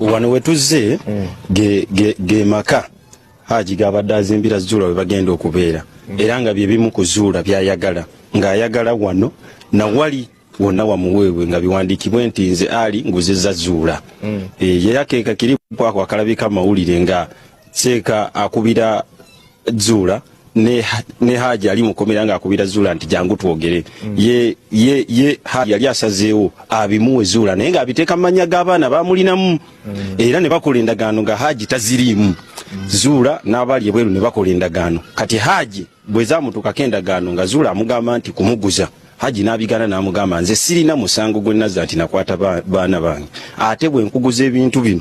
wano wetuze ge maka haji gabadde azimbira Zuula we bagenda okubeera era nga bye bimu ku Zuula byayagala ng'ayagala wano na wali wonna wamuweebwe nga biwandiikibwe nti nze ali nguzizza Zuula. Yeyakeeka kiri kwako akalabika mawulire nga Seeka akubira Zuula ne Haji ali mukomera nga akubira Zuula nti jangu twogere. Ye Haji yali asazeewo abimuwe Zuula naye nga abiteeka mu mannya g'abaana bamulinamu era ne bakola endagaano nga Haji taziriimu. Zuula n'abali ebweru ne bakola endagaano. Kati Haji bwe zaamutuukako endagaano nga Zuula amugamba nti kumuguza. Haji n'abigana n'amugamba nze sirina musango gwe nazza nti nakwata baana bange. Ate bwe nkuguza ebintu bino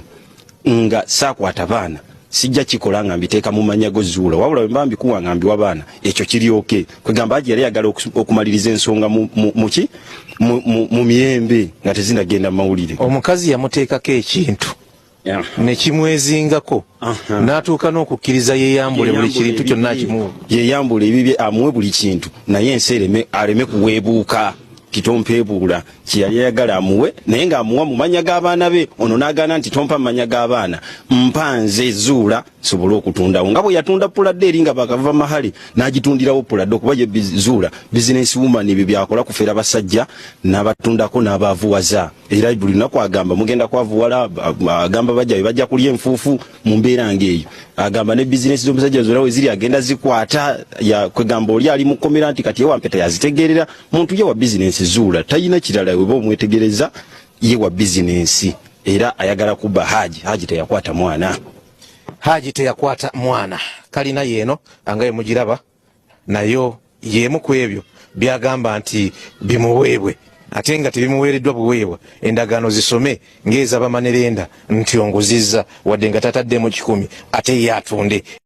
nga saakwata baana sijja kikola nga mbiteeka mu mannya go Zuula wabula bwe mba mbikuwa nga mbiwa baana ekyo kiri oke. Kwegamba Haji yali ayagala okumaliriza ensonga mu miyembe nga tezinagenda mu mawulire. Omukazi yamuteekako ekintu ne kimwezingako n'atuuka n'okukkiriza yeeyambule buli kintu kyonna akimuwe. Yeeyambule ebibye amuwe buli kintu naye ensi aleme kuweebuuka kitompeebuula kiyali ayagala amuwe naye ng'amuwa mu mannya g'abaana be. Ono n'agaana nti tompa mu mannya g'abaana mpanze Zuula sobole okutundawo nga bwe yatunda puladde eri nga bakava mahali n'agitundirawo puladde okuba ye Zuula bizinesi woman ebyo byakola kufeera basajja n'abatundako n'abaavuwaza era buli lunaku agamba mugenda kwavuwala agamba bajja bajja kulya enfuufu mu mbeera ng'eyo agamba ne bizinesi z'omusajja zonna we ziri agenda zikwata kwegamba oli ali mu kkomera nti kati yewampeta yazitegeerera muntu ye wa bizinesi Zuula tayina kirala weba omwetegereza ye wa bizinesi era ayagala kubba Haji teyakwata mwana. Haji teyakwata mwana kalina yeeno angaye mugiraba nayo yemu ku ebyo byagamba nti bimuweebwe ate nga tebimuweereddwa buweebwa endagaano zisome ng'ez'abamanerenda nti onguzizza wadde nga tataddemu 10 ate ye atunde.